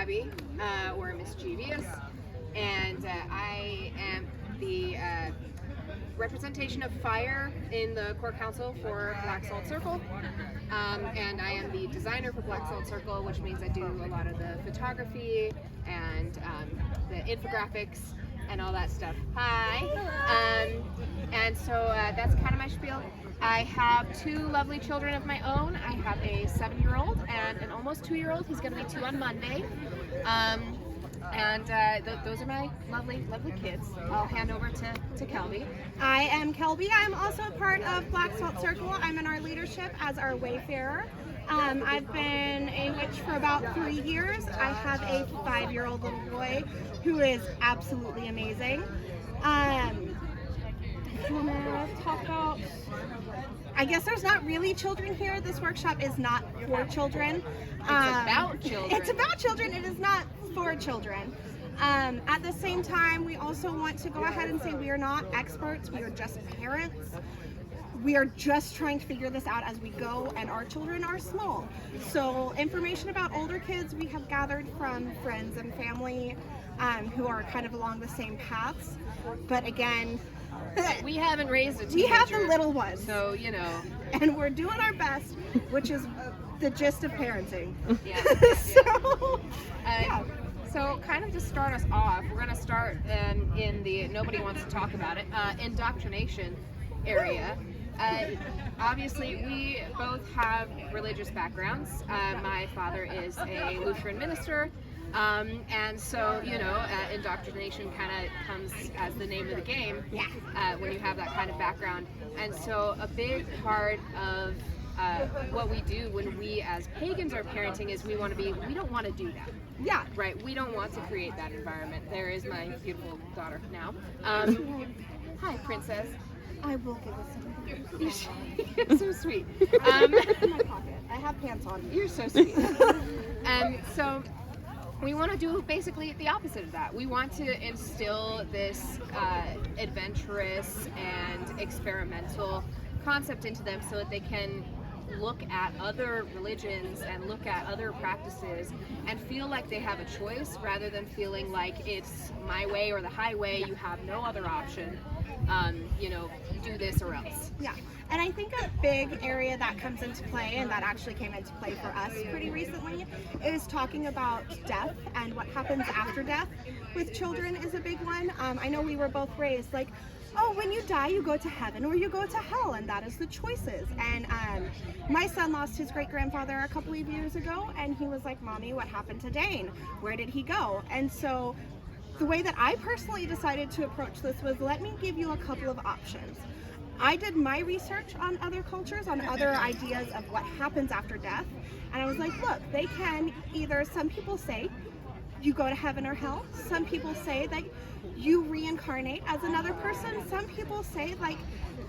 Gaby, or Mischievous, and I am the representation of fire in the core council for Black Salt Circle, and I am the designer for Black Salt Circle, which means I do a lot of the photography and the infographics and all that stuff. Hi. And so that's kind of my spiel. I have 2 lovely children of my own. I have a 7-year-old and an almost 2-year-old. He's going to be 2 on Monday. Those are my lovely, lovely kids. I'll hand over to Kelby. I am Kelby. I'm also a part of Black Salt Circle. I'm in our leadership as our wayfarer. I've been a witch for about 3 years. I have a 5-year-old little boy who is absolutely amazing. If you want to talk about, I guess there's not really children here. This workshop is not for children. It's about children. It's about children. It is not for children. At the same time, we also want to go ahead and say we are not experts. We are just parents. We are just trying to figure this out as we go, and our children are small. So information about older kids we have gathered from friends and family who are kind of along the same paths. But again, we haven't raised a teenager. We have the little ones. So, you know. And we're doing our best, which is the gist of parenting. Yeah. Yeah. So kind of to start us off, we're going to start in the nobody wants to talk about it, indoctrination area. Obviously, we both have religious backgrounds. My father is a Lutheran minister, and so, you know, indoctrination kind of comes as the name of the game when you have that kind of background. And so a big part of what we do when we as pagans are parenting is we don't want to do that. Yeah. Right. We don't want to create that environment. There is my beautiful daughter now. Hi, princess. I will give us some. You're so sweet. In my pocket. I have pants on. You're so sweet. So we want to do basically the opposite of that. We want to instill this adventurous and experimental concept into them so that they can look at other religions and look at other practices and feel like they have a choice rather than feeling like it's my way or the highway, you have no other option, you know, do this or else. Yeah, and I think a big area that comes into play, and that actually came into play for us pretty recently, is talking about death and what happens after death with children is a big one. I know we were both raised like, oh, when you die, you go to heaven or you go to hell, and that is the choices. And my son lost his great-grandfather a couple of years ago, and he was like, Mommy, what happened to Dane? Where did he go? And so the way that I personally decided to approach this was, let me give you a couple of options. I did my research on other cultures, on other ideas of what happens after death, and I was like, look, they can either, some people say, you go to heaven or hell. Some people say that you reincarnate as another person. Some people say like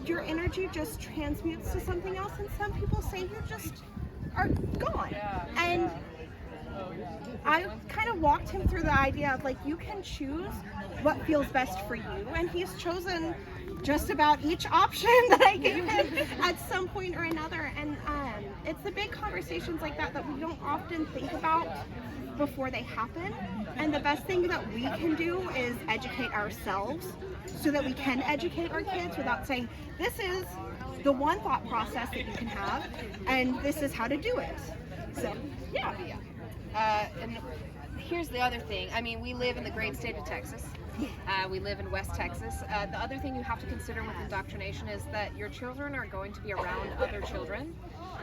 your energy just transmutes to something else, and some people say you just are gone. And I kind of walked him through the idea of like, you can choose what feels best for you, and he's chosen just about each option that I gave him at some point or another. And it's the big conversations like that that we don't often think about before they happen, and the best thing that we can do is educate ourselves so that we can educate our kids without saying, this is the one thought process that you can have and this is how to do it. So yeah. And here's the other thing. I mean, we live in the great state of Texas. We live in West Texas. The other thing you have to consider with indoctrination is that your children are going to be around other children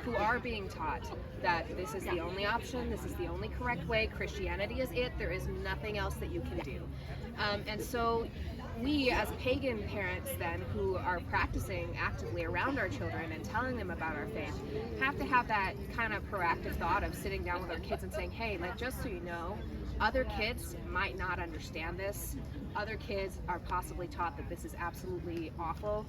who are being taught that this is the only option, this is the only correct way, Christianity is it, there is nothing else that you can do. And so we as pagan parents then who are practicing actively around our children and telling them about our faith have to have that kind of proactive thought of sitting down with our kids and saying, hey, like, just so you know, other kids might not understand this. Other kids are possibly taught that this is absolutely awful.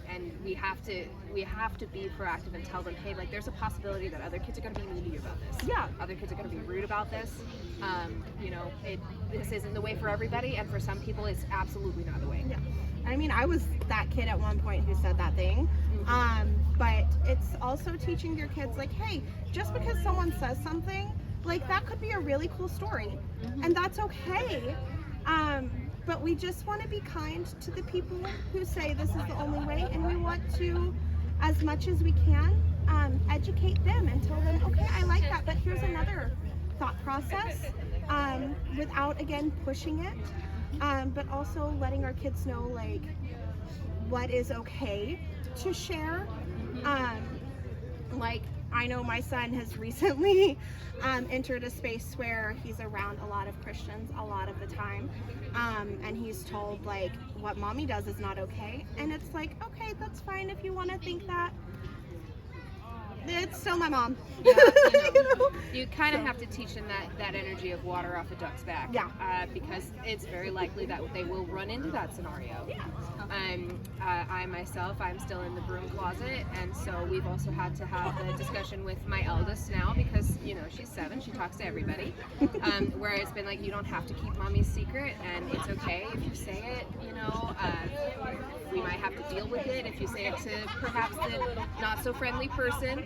And we have to be proactive and tell them, hey, like, there's a possibility that other kids are going to be mean to you about this. Yeah. Other kids are going to be rude about this. You know, this isn't the way for everybody, and for some people, it's absolutely not the way. Yeah. I mean, I was that kid at one point who said that thing. But it's also teaching your kids, like, hey, just because someone says something like that could be a really cool story, and that's okay. But we just want to be kind to the people who say this is the only way, and we want to, as much as we can, educate them and tell them, okay, I like that, but here's another thought process, without again pushing it, but also letting our kids know like what is okay to share. Like I know my son has recently entered a space where he's around a lot of Christians a lot of the time, and he's told like what mommy does is not okay, and it's like, okay, that's fine if you want to think that. It's still my mom. Yeah, you kind of have to teach them that energy of water off a duck's back. Yeah. Because it's very likely that they will run into that scenario. Yeah. I myself, I'm still in the broom closet, and so we've also had to have the discussion with my eldest now because, she's 7, she talks to everybody, where it's been like, you don't have to keep mommy's secret, and it's okay if you say it, we might have to deal with it if you say it to perhaps the not so friendly person,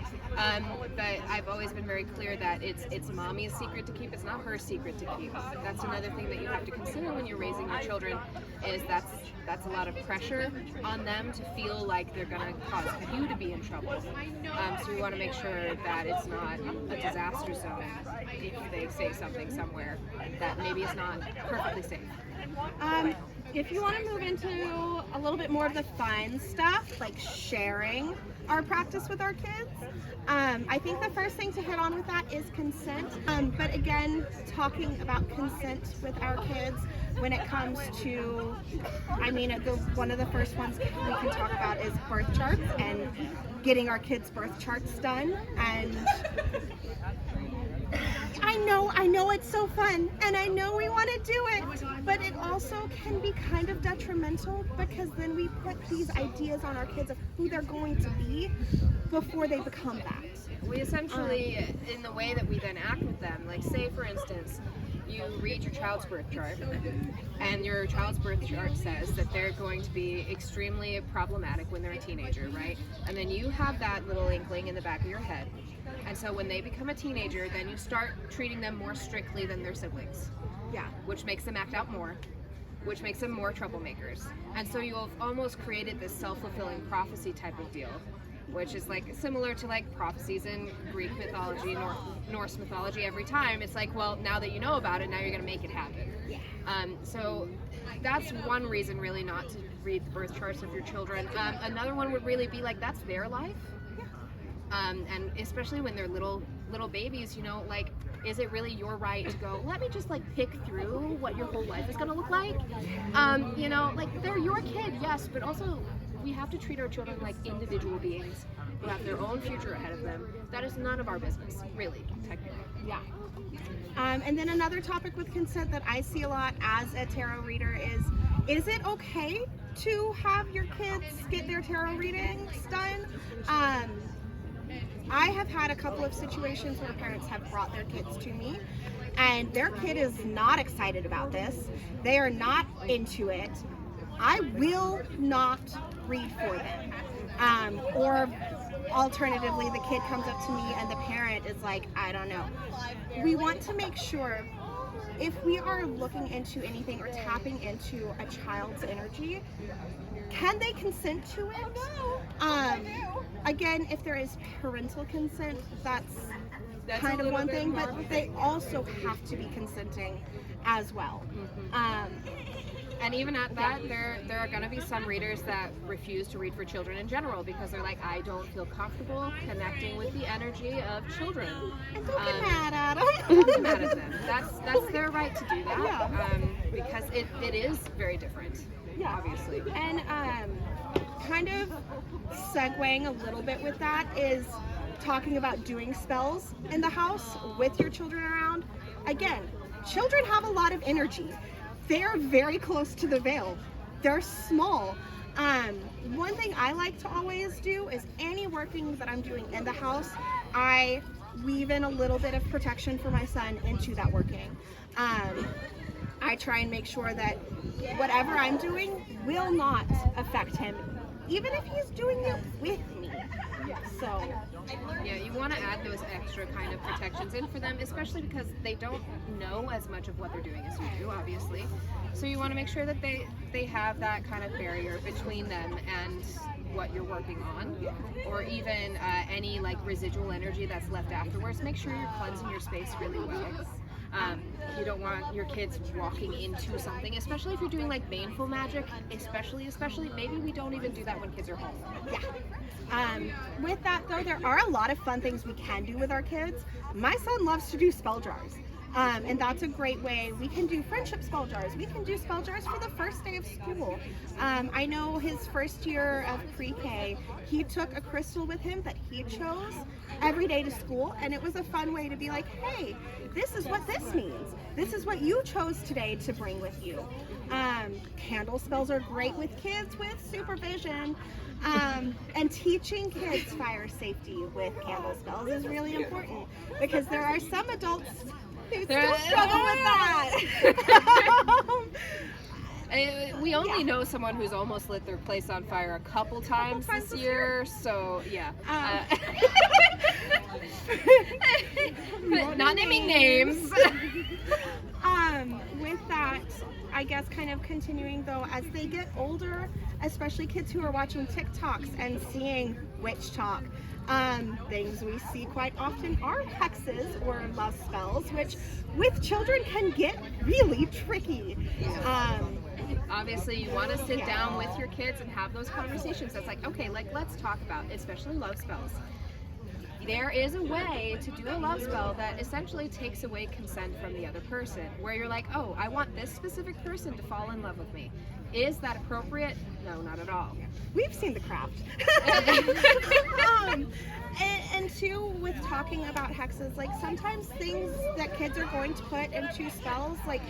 but I've always been very clear that it's mommy's secret to keep, it's not her secret to keep. That's another thing that you have to consider when you're raising your children, is that's a lot of pressure on them to feel like they're going to cause you to be in trouble. So we want to make sure that it's not a disaster zone if they say something somewhere that maybe is not perfectly safe. If you want to move into a little bit more of the fun stuff, like sharing our practice with our kids, I think the first thing to hit on with that is consent. But again, talking about consent with our kids when it comes to, one of the first ones we can talk about is birth charts and getting our kids' birth charts done. And I know it's so fun, and I know we want to do it, but it also can be kind of detrimental because then we put these ideas on our kids of who they're going to be before they become that. We essentially, in the way that we then act with them, like say for instance, you read your child's birth chart, and your child's birth chart says that they're going to be extremely problematic when they're a teenager, right? And then you have that little inkling in the back of your head. And so when they become a teenager, then you start treating them more strictly than their siblings. Yeah. Which makes them act out more, which makes them more troublemakers. And so you have almost created this self-fulfilling prophecy type of deal, which is like similar to like prophecies in Greek mythology, Norse mythology. Every time it's like, well, now that you know about it, now you're going to make it happen. Yeah. So that's one reason really not to read the birth charts of your children. Another one would really be like, that's their life. And especially when they're little babies, like, is it really your right to go, let me just like pick through what your whole life is going to look like? Like they're your kid, yes, but also we have to treat our children like individual beings who have their own future ahead of them. That is none of our business, really, technically. Yeah. And then another topic with consent that I see a lot as a tarot reader is it okay to have your kids get their tarot readings done? I have had a couple of situations where parents have brought their kids to me, and their kid is not excited about this. They are not into it. I will not read for them. Or alternatively, the kid comes up to me and the parent is like, I don't know. We want to make sure if we are looking into anything or tapping into a child's energy, can they consent to it? Again, if there is parental consent, that's kind of one thing, but they also have to be consenting as well. And even at that, there are going to be some readers that refuse to read for children in general because they're like, I don't feel comfortable connecting with the energy of children. And don't get mad at them. Don't get mad at them. That's their right to do that, because it is very different, obviously. And kind of segueing a little bit with that is talking about doing spells in the house with your children around. Again, children have a lot of energy. They're very close to the veil. They're small. One thing I like to always do is any working that I'm doing in the house, I weave in a little bit of protection for my son into that working. I try and make sure that whatever I'm doing will not affect him, even if he's doing it with me. So yeah, you want to add those extra kind of protections in for them, especially because they don't know as much of what they're doing as you do, obviously. So you want to make sure that they have that kind of barrier between them and what you're working on, or even any like residual energy that's left afterwards. Make sure you're cleansing your space really well. You don't want your kids walking into something, especially if you're doing like baneful magic, especially maybe we don't even do that when kids are home. Yeah. With that though, there are a lot of fun things we can do with our kids. My son loves to do spell jars. And that's a great way. We can do friendship spell jars. We can do spell jars for the first day of school. I know his first year of pre-K, he took a crystal with him that he chose every day to school, and it was a fun way to be like, hey, this is what this means. This is what you chose today to bring with you. Candle spells are great with kids with supervision. And teaching kids fire safety with candle spells is really important, because there are some adults who still struggle with that. We only know someone who's almost lit their place on fire a couple times this year, so yeah. Not naming names. With that, I guess kind of continuing though, as they get older, especially kids who are watching TikToks and seeing witch talk, things we see quite often are hexes or love spells, which with children can get really tricky. Obviously, you want to sit down with your kids and have those conversations. That's like, okay, like let's talk about, especially love spells. There is a way to do a love spell that essentially takes away consent from the other person, where you're like, oh, I want this specific person to fall in love with me. Is that appropriate? No, not at all. We've seen the craft. And two, with talking about hexes, like sometimes things that kids are going to put into spells like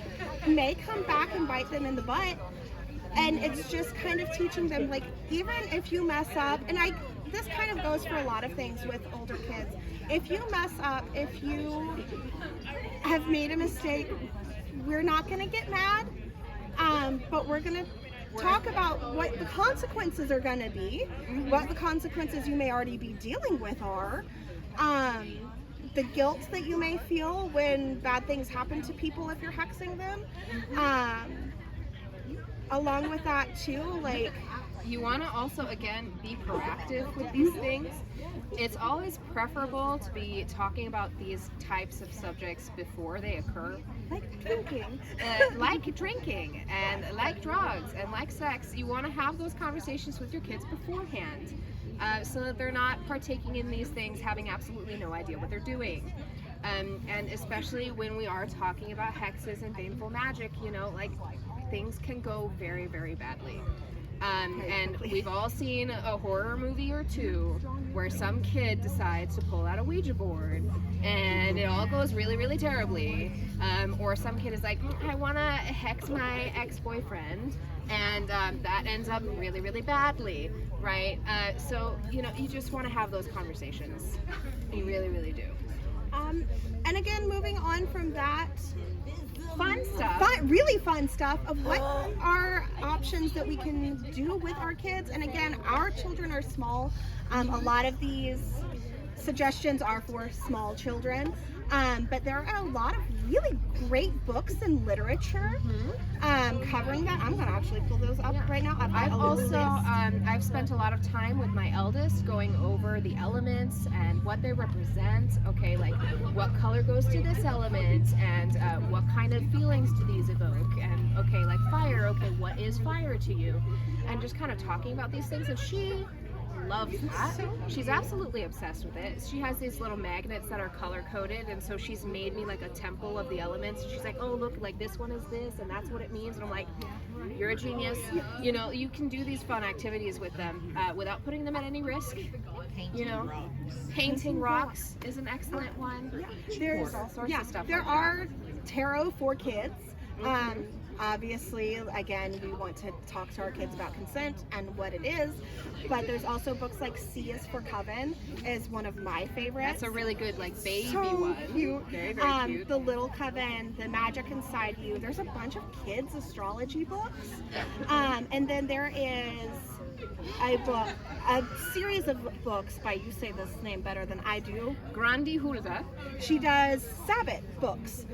may come back and bite them in the butt. And it's just kind of teaching them, like, even if you mess up, and this kind of goes for a lot of things with older kids. If you mess up, if you have made a mistake, we're not going to get mad, but we're going to talk about what the consequences are going to be, what the consequences you may already be dealing with are, the guilt that you may feel when bad things happen to people if you're hexing them. Along with that too, like, you want to also, again, be proactive with these things. It's always preferable to be talking about these types of subjects before they occur. like drinking. Like drinking and like drugs and like sex. You want to have those conversations with your kids beforehand, so that they're not partaking in these things having absolutely no idea what they're doing. And especially when we are talking about hexes and baneful magic, you know, like, things can go very, very badly. And we've all seen a horror movie or two where some kid decides to pull out a Ouija board and it all goes really, really terribly. Or some kid is like, I want to hex my ex-boyfriend, and that ends up really, really badly, right? So, you know, you just want to have those conversations. You really, really do. And again, moving on from that, Fun stuff. Really fun stuff of what are options that we can do with our kids. And again, our children are small. A lot of these suggestions are for small children. But there are a lot of really great books and literature covering that. I'm going to actually pull those up right now. I've also I've spent a lot of time with my eldest going over the elements and what they represent. Okay, like what color goes to this element, and what kind of feelings do these evoke, and okay, like fire. Okay, what is fire to you? And just kind of talking about these things. And she loves that. She's absolutely obsessed with it. She has these little magnets that are color coded, and so she's made me like a temple of the elements. She's like, oh look, like this one is this and that's what it means. And I'm like, you're a genius. You know, you can do these fun activities with them without putting them at any risk. You know, painting rocks is an excellent one. There's all sorts of stuff. There like are tarot for kids. Obviously, again, we want to talk to our kids about consent and what it is, but there's also books like C is for Coven is one of my favorites. That's a really good, like, baby so one. Cute. Very, very cute. The Little Coven, The Magic Inside You. There's a bunch of kids astrology books. And then there is a book, a series of books by, you say this name better than I do, Grandi Hulda. she does Sabbath books.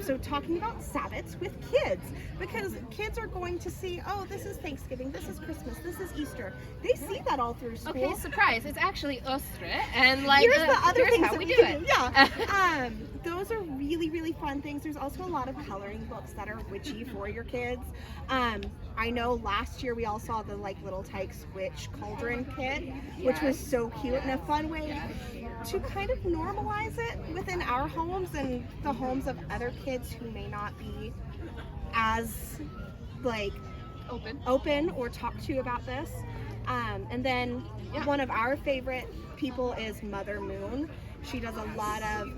So talking about Sabbaths with kids, because kids are going to see, oh, this is Thanksgiving, this is Christmas, this is Easter. They see that all through school. Okay, surprise! It's actually Östre, and like Here's the other here's things how that we we do can it. do. Yeah. Those are really, really fun things. There's also a lot of coloring books that are witchy for your kids. I know last year we all saw the like Little Tykes Witch Cauldron kit, which was so cute and a fun way to kind of normalize it within our homes and the homes of other kids who may not be as like open or talk to you about this. And then one of our favorite people is Mother Moon. She does a lot of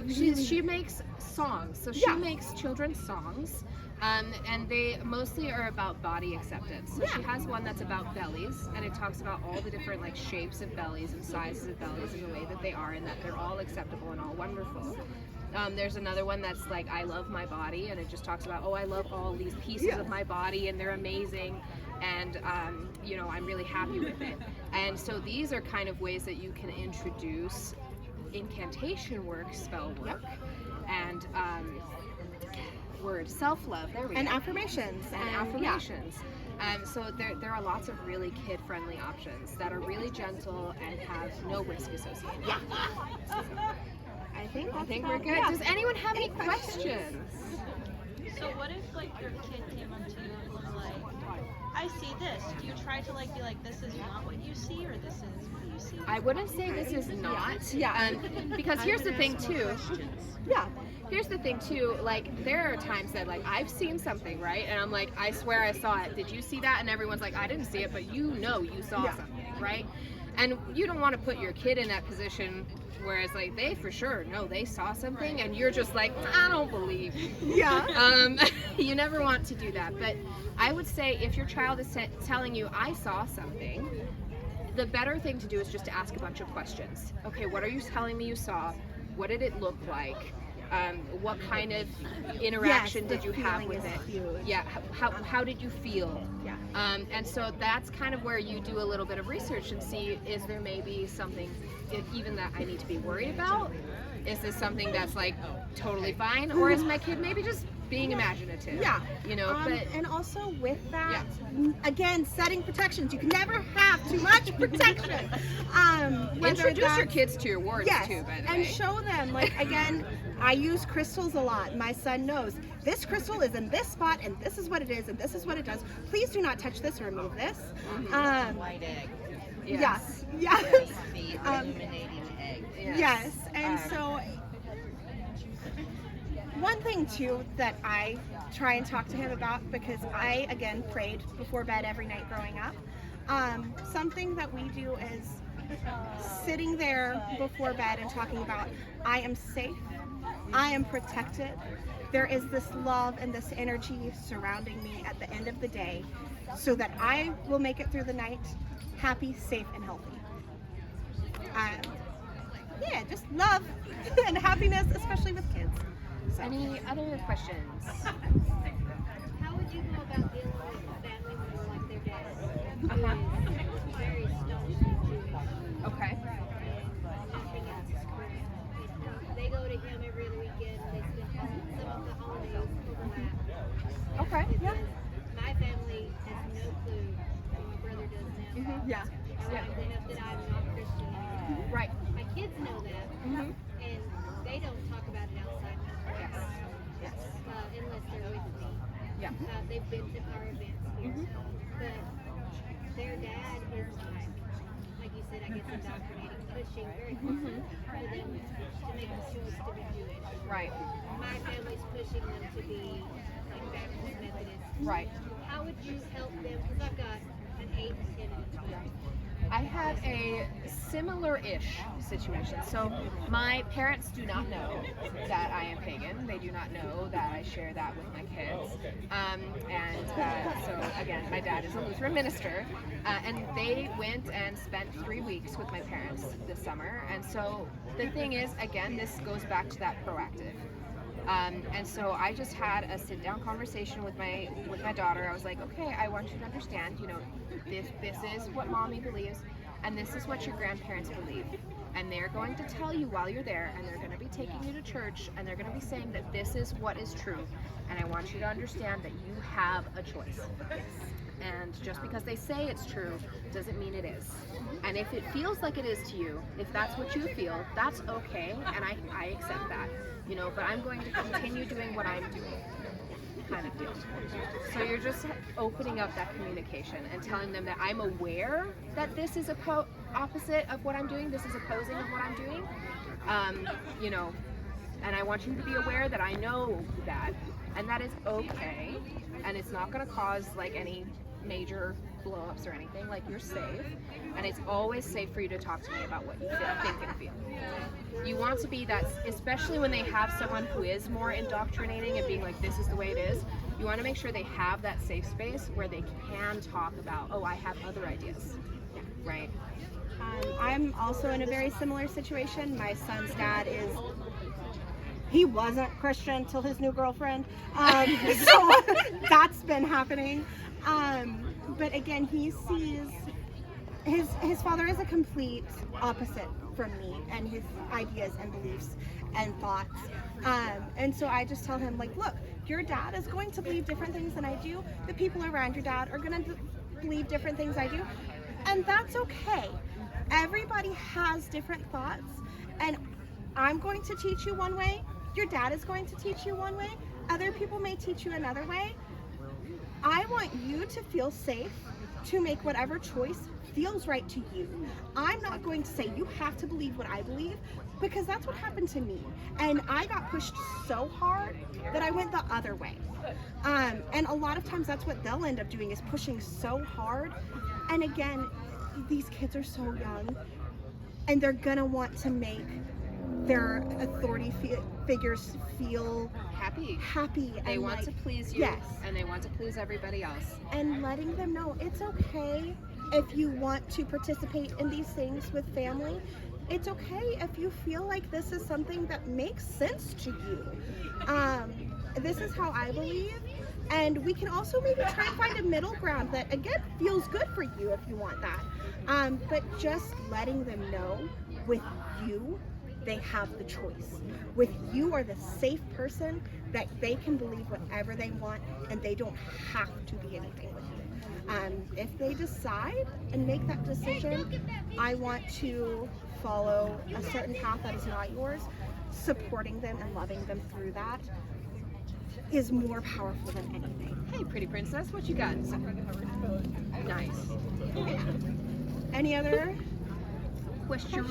She makes songs, so she makes children's songs, and they mostly are about body acceptance. So she has one that's about bellies, and it talks about all the different like shapes of bellies and sizes of bellies and the way that they are, and that they're all acceptable and all wonderful. There's another one that's like, I love my body, and it just talks about, oh, I love all these pieces of my body, and they're amazing, and you know, I'm really happy with it. And so these are kind of ways that you can introduce incantation work, spell work, and self-love. There we go. and affirmations And affirmations. So there are lots of really kid-friendly options that are really gentle and have no risk associated. Yeah. I think we're good. Does anyone have any questions? So what if like your kid came up to you and was like, I see this. Do you try to like be like, this is not what you see, or this is what you see? I wouldn't say this is not. Yeah. Because here's the thing too. Yeah. Here's the thing too, like there are times that like I've seen something, right? And I'm like, I swear I saw it. Did you see that? And everyone's like, I didn't see it, but you know you saw something, right? And you don't want to put your kid in that position where it's like they for sure know they saw something, and you're just like, I don't believe you. Yeah. You never want to do that. But I would say if your child is telling you, I saw something, the better thing to do is just to ask a bunch of questions. Okay, what are you telling me you saw? What did it look like? What kind of interaction did you have with it? Huge. Yeah, how did you feel? Yeah. And so that's kind of where you do a little bit of research and see, is there maybe something even that I need to be worried about? Is this something that's like totally fine? Or is my kid maybe just being imaginative? Yeah. You know, but and also with that, again, setting protections. You can never have too much protection. introduce your kids to your wards too, by the way. And show them, like, again, I use crystals a lot. My son knows this crystal is in this spot, and this is what it is, and this is what it does. Please do not touch this or remove this. White egg. Yes. Yes. The illuminating egg. Yes. And so one thing too that I try and talk to him about, because I again prayed before bed every night growing up. Something that we do is sitting there before bed and talking about, I am safe, I am protected. There is this love and this energy surrounding me at the end of the day, so that I will make it through the night happy, safe, and healthy. Yeah, just love and happiness, especially with kids. So. Any other questions? How would you go about dealing with a family member like their dad, who is very staunch Jewish? Okay. Nothing else. They go to him every other weekend. They spend some of the holidays overlap. Okay. Because my family has no clue what my brother does now. Yeah. Reminds them that I'm not Christian anymore. Right. My kids know that, and they don't talk about it outside unless they're with me. Yeah. They've been to our events here, but their dad is like you said, I guess indoctrinating, pushing very hard for them to make a choice to be Jewish. Right. My family's pushing them to be like Baptist, Methodist. Right. How would you help them? Because I've got an 8, 10, and a 12. I have a similar-ish situation. So my parents do not know that I am pagan. They do not know that I share that with my kids. So again, my dad is a Lutheran minister, and they went and spent 3 weeks with my parents this summer. And so the thing is, again, this goes back to that proactive. And so I just had a sit-down conversation with my daughter. I was like, okay, I want you to understand, you know, this is what mommy believes, and this is what your grandparents believe. And they're going to tell you while you're there, and they're going to be taking you to church, and they're going to be saying that this is what is true. And I want you to understand that you have a choice. And just because they say it's true doesn't mean it is. And if it feels like it is to you, if that's what you feel, that's okay, and I accept that. You know, but I'm going to continue doing what I'm doing, kind of deal. So you're just opening up that communication and telling them that I'm aware that this is opposite of what I'm doing, this is opposing of what I'm doing, you know, and I want you to be aware that I know that, and that is okay, and it's not going to cause like any major blow-ups or anything. Like, you're safe, and it's always safe for you to talk to me about what you think and feel. You want to be that, especially when they have someone who is more indoctrinating and being like, this is the way it is, you want to make sure they have that safe space where they can talk about, oh, I have other ideas, right? I'm also in a very similar situation. My son's dad he wasn't Christian till his new girlfriend, so that's been happening. But again, he sees his father is a complete opposite from me and his ideas and beliefs and thoughts. And so I just tell him, like, look, your dad is going to believe different things than I do. The people around your dad are going to believe different things I do. And that's okay. Everybody has different thoughts. And I'm going to teach you one way. Your dad is going to teach you one way. Other people may teach you another way. I want you to feel safe to make whatever choice feels right to you. I'm not going to say you have to believe what I believe, because that's what happened to me. And I got pushed so hard that I went the other way. And a lot of times that's what they'll end up doing, is pushing so hard. And again, these kids are so young, and they're gonna want to make their authority figures feel Happy. They and want like, to please you, yes. and they want to please everybody else. And letting them know it's okay if you want to participate in these things with family. It's okay if you feel like this is something that makes sense to you. This is how I believe. And we can also maybe try and find a middle ground that, again, feels good for you if you want that. But just letting them know, with you, they have the choice. With you are the safe person that they can believe whatever they want, and they don't have to be anything with you. If they decide and make that decision, I want to follow a certain path that is not yours. Supporting them and loving them through that is more powerful than anything. Hey, pretty princess, what you got? Nice. Yeah. Any other Questions?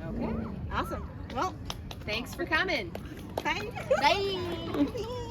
Okay. Awesome. Well, Thanks for coming. bye. Bye.